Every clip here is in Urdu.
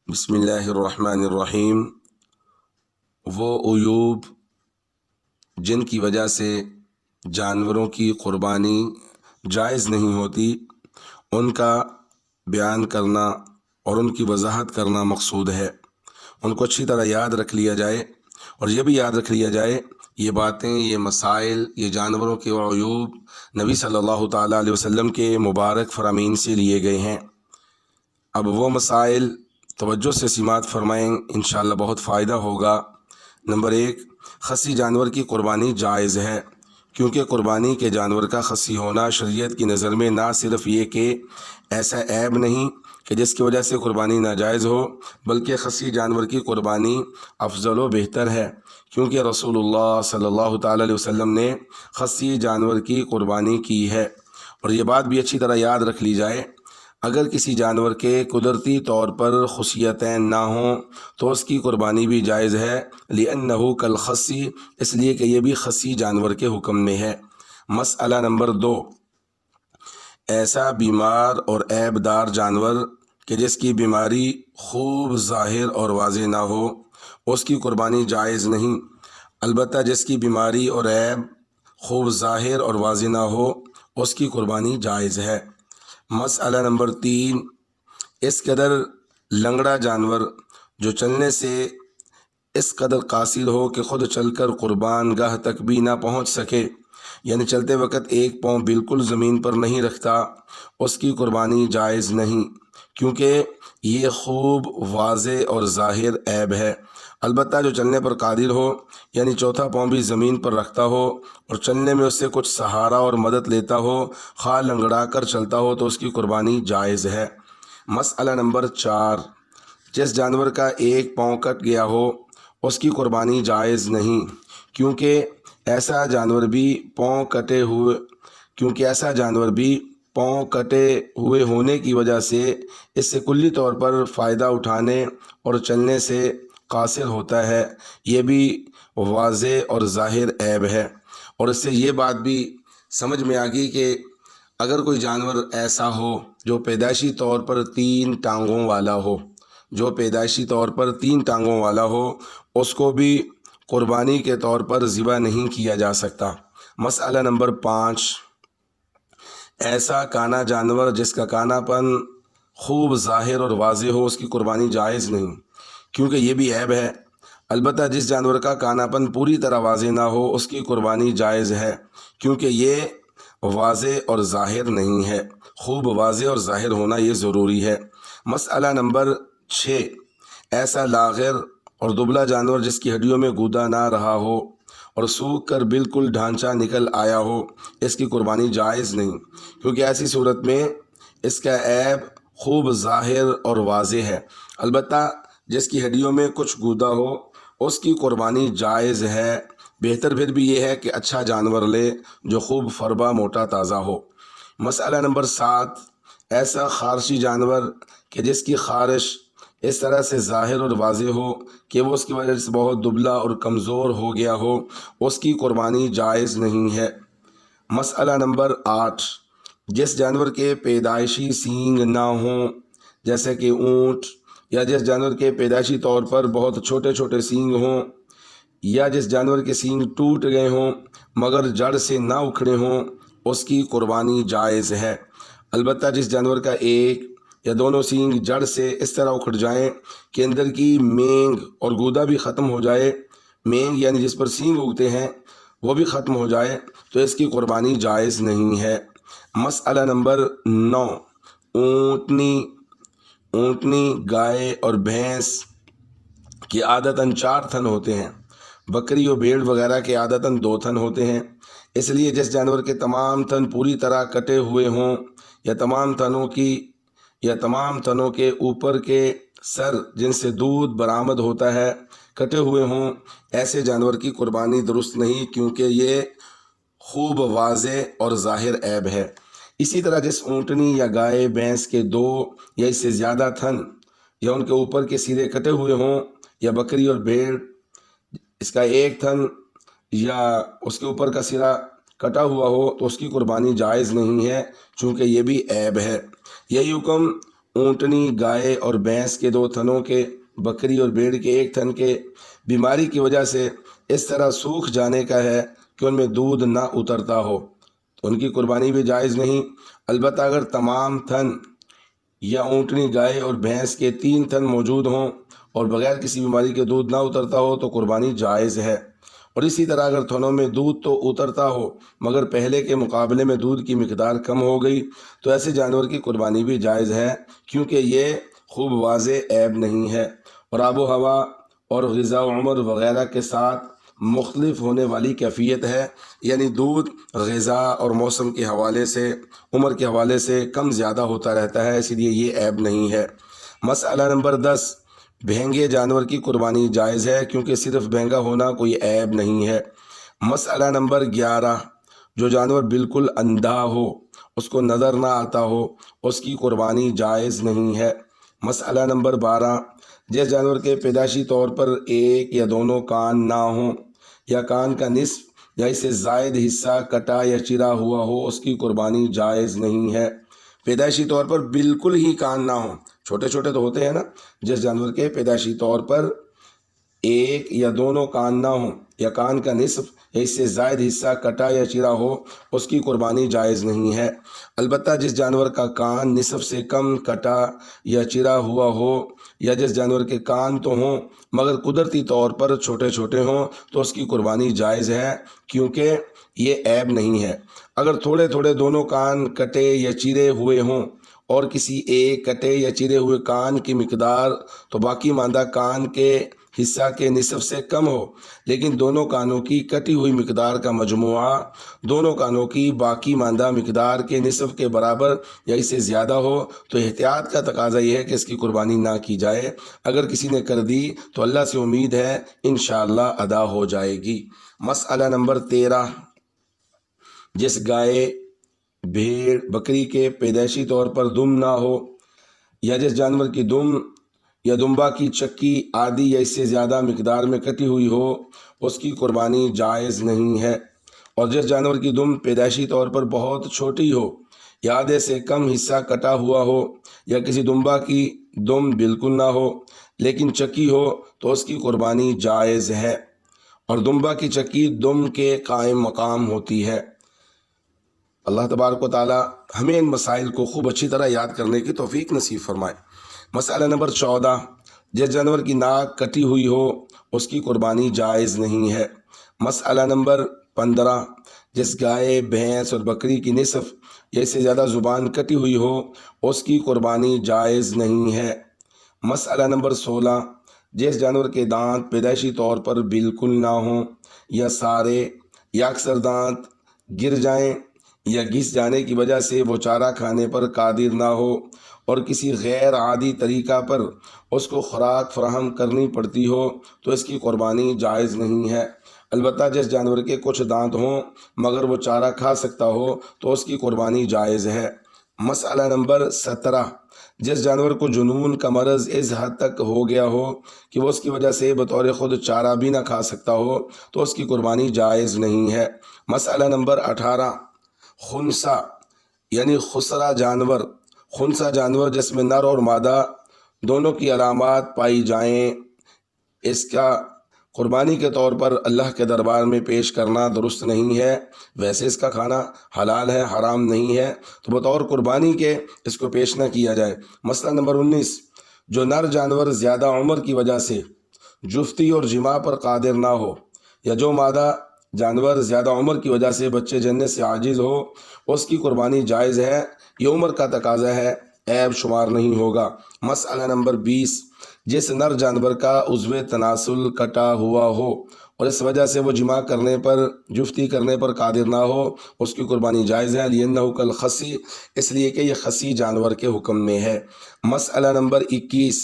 بسم اللہ الرحمن الرحیم۔ وہ عیوب جن کی وجہ سے جانوروں کی قربانی جائز نہیں ہوتی، ان کا بیان کرنا اور ان کی وضاحت کرنا مقصود ہے۔ ان کو اچھی طرح یاد رکھ لیا جائے، اور یہ بھی یاد رکھ لیا جائے یہ باتیں، یہ مسائل، یہ جانوروں کے عیوب نبی صلی اللہ تعالیٰ علیہ وسلم کے مبارک فرامین سے لیے گئے ہیں۔ اب وہ مسائل توجہ سے سماعت فرمائیں، انشاءاللہ بہت فائدہ ہوگا۔ نمبر 1، خصی جانور کی قربانی جائز ہے، کیونکہ قربانی کے جانور کا خصی ہونا شریعت کی نظر میں نہ صرف یہ کہ ایسا عیب نہیں کہ جس کی وجہ سے قربانی ناجائز ہو، بلکہ خصی جانور کی قربانی افضل و بہتر ہے، کیونکہ رسول اللہ صلی اللہ تعالیٰ علیہ وسلم نے خصی جانور کی قربانی کی ہے۔ اور یہ بات بھی اچھی طرح یاد رکھ لی جائے، اگر کسی جانور کے قدرتی طور پر خصیتین نہ ہوں تو اس کی قربانی بھی جائز ہے، لِأَنَّهُ كَالْخَصِّ، اس لیے کہ یہ بھی خصی جانور کے حکم میں ہے۔ مسئلہ نمبر 2، ایسا بیمار اور عیب دار جانور کہ جس کی بیماری خوب ظاہر اور واضح نہ ہو، اس کی قربانی جائز نہیں، البتہ جس کی بیماری اور عیب خوب ظاہر اور واضح نہ ہو اس کی قربانی جائز ہے۔ مسئلہ نمبر 3، اس قدر لنگڑا جانور جو چلنے سے اس قدر قاصر ہو کہ خود چل کر قربان گاہ تک بھی نہ پہنچ سکے، یعنی چلتے وقت ایک پاؤں بالکل زمین پر نہیں رکھتا، اس کی قربانی جائز نہیں، کیونکہ یہ خوب واضح اور ظاہر عیب ہے۔ البتہ جو چلنے پر قادر ہو، یعنی چوتھا پاؤں بھی زمین پر رکھتا ہو اور چلنے میں اس سے کچھ سہارا اور مدد لیتا ہو، خواہ لنگڑا کر چلتا ہو، تو اس کی قربانی جائز ہے۔ مسئلہ نمبر 4، جس جانور کا ایک پاؤں کٹ گیا ہو اس کی قربانی جائز نہیں، کیونکہ ایسا جانور بھی پاؤں کٹے ہوئے ہونے کی وجہ سے اس سے کلی طور پر فائدہ اٹھانے اور چلنے سے قاصر ہوتا ہے، یہ بھی واضح اور ظاہر عیب ہے۔ اور اس سے یہ بات بھی سمجھ میں آ گئی کہ اگر کوئی جانور ایسا ہو جو پیدائشی طور پر 3 ٹانگوں والا ہو، اس کو بھی قربانی کے طور پر ذبح نہیں کیا جا سکتا۔ مسئلہ نمبر 5، ایسا کانا جانور جس کا کانا پن خوب ظاہر اور واضح ہو، اس کی قربانی جائز نہیں، کیونکہ یہ بھی عیب ہے۔ البتہ جس جانور کا کانا پن پوری طرح واضح نہ ہو اس کی قربانی جائز ہے، کیونکہ یہ واضح اور ظاہر نہیں ہے، خوب واضح اور ظاہر ہونا یہ ضروری ہے۔ مسئلہ نمبر 6، ایسا لاغر اور دبلا جانور جس کی ہڈیوں میں گودا نہ رہا ہو اور سوکھ کر بالکل ڈھانچہ نکل آیا ہو، اس کی قربانی جائز نہیں، کیونکہ ایسی صورت میں اس کا عیب خوب ظاہر اور واضح ہے۔ البتہ جس کی ہڈیوں میں کچھ گودا ہو اس کی قربانی جائز ہے، بہتر پھر بھی یہ ہے کہ اچھا جانور لے جو خوب فربا موٹا تازہ ہو۔ مسئلہ نمبر 7، ایسا خارشی جانور کہ جس کی خارش اس طرح سے ظاہر اور واضح ہو کہ وہ اس کی وجہ سے بہت دبلا اور کمزور ہو گیا ہو، اس کی قربانی جائز نہیں ہے۔ مسئلہ نمبر 8، جس جانور کے پیدائشی سینگ نہ ہوں، جیسے کہ اونٹ، یا جس جانور کے پیدائشی طور پر بہت چھوٹے چھوٹے سینگ ہوں، یا جس جانور کے سینگ ٹوٹ گئے ہوں مگر جڑ سے نہ اکھڑے ہوں، اس کی قربانی جائز ہے۔ البتہ جس جانور کا ایک یا دونوں سینگ جڑ سے اس طرح اکھڑ جائیں کہ اندر کی مینگ اور گودا بھی ختم ہو جائے، مینگ یعنی جس پر سینگ اگتے ہیں وہ بھی ختم ہو جائے، تو اس کی قربانی جائز نہیں ہے۔ مسئلہ نمبر 9، اونٹنی، گائے اور بھینس کی عادتاً 4 تھن ہوتے ہیں، بکری اور بھیڑ وغیرہ کے عادتاً 2 تھن ہوتے ہیں، اس لیے جس جانور کے تمام تھن پوری طرح کٹے ہوئے ہوں یا تمام تھنوں کے اوپر کے سر جن سے دودھ برآمد ہوتا ہے کٹے ہوئے ہوں، ایسے جانور کی قربانی درست نہیں، کیونکہ یہ خوب واضح اور ظاہر عیب ہے۔ اسی طرح جس اونٹنی یا گائے بھینس کے 2 یا اس سے زیادہ تھن یا ان کے اوپر کے سرے کٹے ہوئے ہوں، یا بکری اور بھیڑ اس کا 1 تھن یا اس کے اوپر کا سرا کٹا ہوا ہو، تو اس کی قربانی جائز نہیں ہے، چونکہ یہ بھی عیب ہے۔ یہی حکم اونٹنی، گائے اور بھینس کے 2 تھنوں کے، بکری اور بھیڑ کے 1 تھن کے بیماری کی وجہ سے اس طرح سوکھ جانے کا ہے کہ ان میں دودھ نہ اترتا ہو تو ان کی قربانی بھی جائز نہیں۔ البتہ اگر تمام تھن یا اونٹنی، گائے اور بھینس کے 3 تھن موجود ہوں اور بغیر کسی بیماری کے دودھ نہ اترتا ہو تو قربانی جائز ہے۔ اور اسی طرح اگر تھنوں میں دودھ تو اترتا ہو مگر پہلے کے مقابلے میں دودھ کی مقدار کم ہو گئی تو ایسے جانور کی قربانی بھی جائز ہے، کیونکہ یہ خوب واضح عیب نہیں ہے اور آب و ہوا اور غذا و عمر وغیرہ کے ساتھ مختلف ہونے والی کیفیت ہے، یعنی دودھ غذا اور موسم کے حوالے سے، عمر کے حوالے سے کم زیادہ ہوتا رہتا ہے، اس لیے یہ عیب نہیں ہے۔ مسئلہ نمبر 10، بھینگے جانور کی قربانی جائز ہے کیونکہ صرف بھینگا ہونا کوئی عیب نہیں ہے۔ مسئلہ نمبر 11، جو جانور بالکل اندھا ہو، اس کو نظر نہ آتا ہو، اس کی قربانی جائز نہیں ہے۔ مسئلہ نمبر 12، جس جانور کے پیدائشی طور پر 1 یا دونوں کان نہ ہوں یا کان کا نصف یا اس سے زائد حصہ کٹا یا چرا ہوا ہو، اس کی قربانی جائز نہیں ہے۔ پیدائشی طور پر بالکل ہی کان نہ ہوں، چھوٹے چھوٹے تو ہوتے ہیں نا، جس جانور کے پیدائشی طور پر 1 یا دونوں کان نہ ہوں یا کان کا نصف یا اس سے زائد حصہ کٹا یا چرا ہو، اس کی قربانی جائز نہیں ہے۔ البتہ جس جانور کا کان نصف سے کم کٹا یا چرا ہوا ہو یا جس جانور کے کان تو ہوں مگر قدرتی طور پر چھوٹے چھوٹے ہوں تو اس کی قربانی جائز ہے، کیونکہ یہ عیب نہیں ہے۔ اگر تھوڑے تھوڑے دونوں کان کٹے یا چرے ہوئے ہوں اور کسی ایک کٹے یا چرے ہوئے کان کی مقدار تو باقی ماندہ کان کے حصہ کے نصف سے کم ہو، لیکن دونوں کانوں کی کٹی ہوئی مقدار کا مجموعہ دونوں کانوں کی باقی ماندہ مقدار کے نصف کے برابر یا اس سے زیادہ ہو تو احتیاط کا تقاضا یہ ہے کہ اس کی قربانی نہ کی جائے۔ اگر کسی نے کر دی تو اللہ سے امید ہے انشاءاللہ ادا ہو جائے گی۔ مسئلہ نمبر 13، جس گائے، بھیڑ، بکری کے پیدائشی طور پر دم نہ ہو یا جس جانور کی دم یا دمبا کی چکی آدھی یا اس سے زیادہ مقدار میں کٹی ہوئی ہو، اس کی قربانی جائز نہیں ہے۔ اور جس جانور کی دم پیدائشی طور پر بہت چھوٹی ہو یا آدھے سے کم حصہ کٹا ہوا ہو یا کسی دمبا کی دم بالکل نہ ہو لیکن چکی ہو تو اس کی قربانی جائز ہے، اور دمبا کی چکی دم کے قائم مقام ہوتی ہے۔ اللہ تبارک و تعالی ہمیں ان مسائل کو خوب اچھی طرح یاد کرنے کی توفیق نصیب فرمائے۔ مسئلہ نمبر 14، جس جانور کی ناک کٹی ہوئی ہو اس کی قربانی جائز نہیں ہے۔ مسئلہ نمبر 15، جس گائے، بھینس اور بکری کی نصف یا اس سے زیادہ زبان کٹی ہوئی ہو اس کی قربانی جائز نہیں ہے۔ مسئلہ نمبر 16، جس جانور کے دانت پیدائشی طور پر بالکل نہ ہوں یا سارے یا اکثر دانت گر جائیں یا گھس جانے کی وجہ سے وہ چارہ کھانے پر قادر نہ ہو اور کسی غیر عادی طریقہ پر اس کو خوراک فراہم کرنی پڑتی ہو تو اس کی قربانی جائز نہیں ہے۔ البتہ جس جانور کے کچھ دانت ہوں مگر وہ چارہ کھا سکتا ہو تو اس کی قربانی جائز ہے۔ مسئلہ نمبر 17، جس جانور کو جنون کا مرض اس حد تک ہو گیا ہو کہ وہ اس کی وجہ سے بطور خود چارہ بھی نہ کھا سکتا ہو تو اس کی قربانی جائز نہیں ہے۔ مسئلہ نمبر 18، خنثی یعنی خسرا جانور، خنثی جانور جس میں نر اور مادہ دونوں کی علامات پائی جائیں، اس کا قربانی کے طور پر اللہ کے دربار میں پیش کرنا درست نہیں ہے۔ ویسے اس کا کھانا حلال ہے، حرام نہیں ہے، تو بطور قربانی کے اس کو پیش نہ کیا جائے۔ مسئلہ نمبر 19، جو نر جانور زیادہ عمر کی وجہ سے جفتی اور جماع پر قادر نہ ہو یا جو مادہ جانور زیادہ عمر کی وجہ سے بچے جننے سے عاجز ہو اس کی قربانی جائز ہے، یہ عمر کا تقاضا ہے، عیب شمار نہیں ہوگا۔ مسئلہ نمبر 20، جس نر جانور کا عضو تناسل کٹا ہوا ہو اور اس وجہ سے وہ جماع کرنے پر، جفتی کرنے پر قادر نہ ہو اس کی قربانی جائز ہے، لِأَنَّهُ كَالْخَصِي، اس لیے کہ یہ خصی جانور کے حکم میں ہے۔ مسئلہ نمبر 21،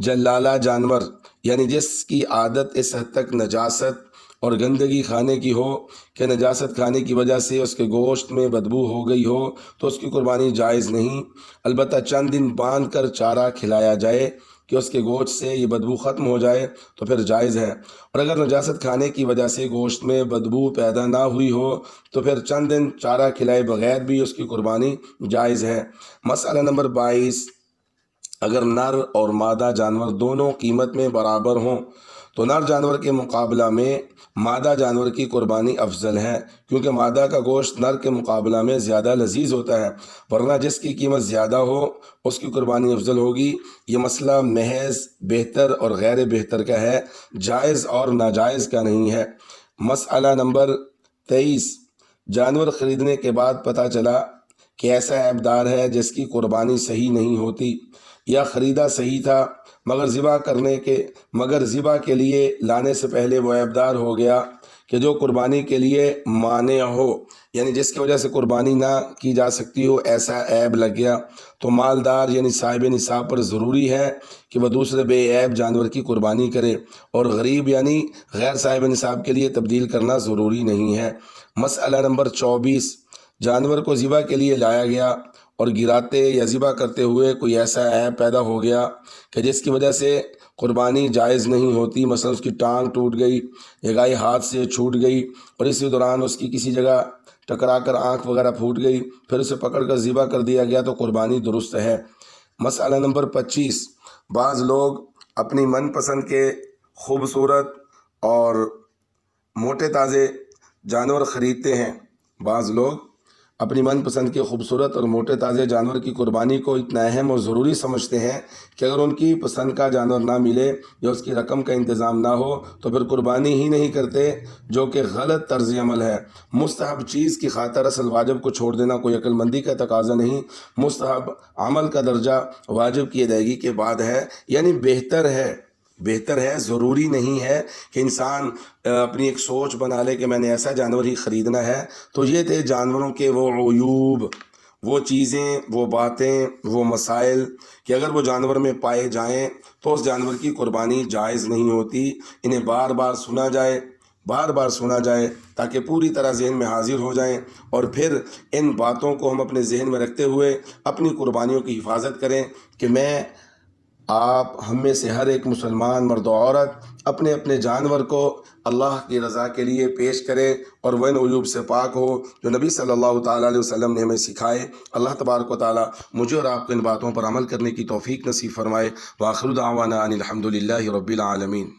جلالہ جانور یعنی جس کی عادت اس حد تک نجاست اور گندگی کھانے کی ہو کہ نجاست کھانے کی وجہ سے اس کے گوشت میں بدبو ہو گئی ہو تو اس کی قربانی جائز نہیں، البتہ چند دن باندھ کر چارہ کھلایا جائے کہ اس کے گوشت سے یہ بدبو ختم ہو جائے تو پھر جائز ہے، اور اگر نجاست کھانے کی وجہ سے گوشت میں بدبو پیدا نہ ہوئی ہو تو پھر چند دن چارہ کھلائے بغیر بھی اس کی قربانی جائز ہے۔ مسئلہ نمبر 22، اگر نر اور مادہ جانور دونوں قیمت میں برابر ہوں تو نر جانور کے مقابلہ میں مادہ جانور کی قربانی افضل ہے، کیونکہ مادہ کا گوشت نر کے مقابلہ میں زیادہ لذیذ ہوتا ہے، ورنہ جس کی قیمت زیادہ ہو اس کی قربانی افضل ہوگی۔ یہ مسئلہ محض بہتر اور غیر بہتر کا ہے، جائز اور ناجائز کا نہیں ہے۔ مسئلہ نمبر 23، جانور خریدنے کے بعد پتہ چلا کہ ایسا عیبدار ہے جس کی قربانی صحیح نہیں ہوتی، یا خریدا صحیح تھا مگر ذبح کے لیے لانے سے پہلے وہ عیبدار ہو گیا کہ جو قربانی کے لیے مانع ہو، یعنی جس کی وجہ سے قربانی نہ کی جا سکتی ہو، ایسا عیب لگ گیا تو مالدار یعنی صاحب نصاب پر ضروری ہے کہ وہ دوسرے بے عیب جانور کی قربانی کرے، اور غریب یعنی غیر صاحب نصاب کے لیے تبدیل کرنا ضروری نہیں ہے۔ مسئلہ نمبر 24، جانور کو ذبح کے لیے لایا گیا اور گراتے یا ذبح کرتے ہوئے کوئی ایسا عیب پیدا ہو گیا کہ جس کی وجہ سے قربانی جائز نہیں ہوتی، مثلا اس کی ٹانگ ٹوٹ گئی یا گائے ہاتھ سے چھوٹ گئی اور اسی دوران اس کی کسی جگہ ٹکرا کر آنکھ وغیرہ پھوٹ گئی، پھر اسے پکڑ کر ذبح کر دیا گیا تو قربانی درست ہے۔ مسئلہ نمبر 25، بعض لوگ اپنی من پسند کے خوبصورت اور موٹے تازے جانور خریدتے ہیں۔ بعض لوگ اپنی من پسند کے خوبصورت اور موٹے تازے جانور کی قربانی کو اتنا اہم اور ضروری سمجھتے ہیں کہ اگر ان کی پسند کا جانور نہ ملے یا اس کی رقم کا انتظام نہ ہو تو پھر قربانی ہی نہیں کرتے، جو کہ غلط طرز عمل ہے۔ مستحب چیز کی خاطر اصل واجب کو چھوڑ دینا کوئی عقل مندی کا تقاضا نہیں، مستحب عمل کا درجہ واجب کی ادائیگی کے بعد ہے، یعنی بہتر ہے، ضروری نہیں ہے کہ انسان اپنی ایک سوچ بنا لے کہ میں نے ایسا جانور ہی خریدنا ہے۔ تو یہ تھے جانوروں کے وہ عیوب، وہ چیزیں، وہ باتیں، وہ مسائل کہ اگر وہ جانور میں پائے جائیں تو اس جانور کی قربانی جائز نہیں ہوتی۔ انہیں بار بار سنا جائے تاکہ پوری طرح ذہن میں حاضر ہو جائیں، اور پھر ان باتوں کو ہم اپنے ذہن میں رکھتے ہوئے اپنی قربانیوں کی حفاظت کریں کہ ہم میں سے ہر ایک مسلمان مرد و عورت اپنے اپنے جانور کو اللہ کی رضا کے لیے پیش کرے اور وہ ان عیوب سے پاک ہو جو نبی صلی اللہ تعالیٰ علیہ وسلم نے ہمیں سکھائے۔ اللہ تبارک و تعالیٰ مجھے اور آپ کو ان باتوں پر عمل کرنے کی توفیق نصیب فرمائے۔ وآخر دعوانا ان الحمد للہ رب العالمین۔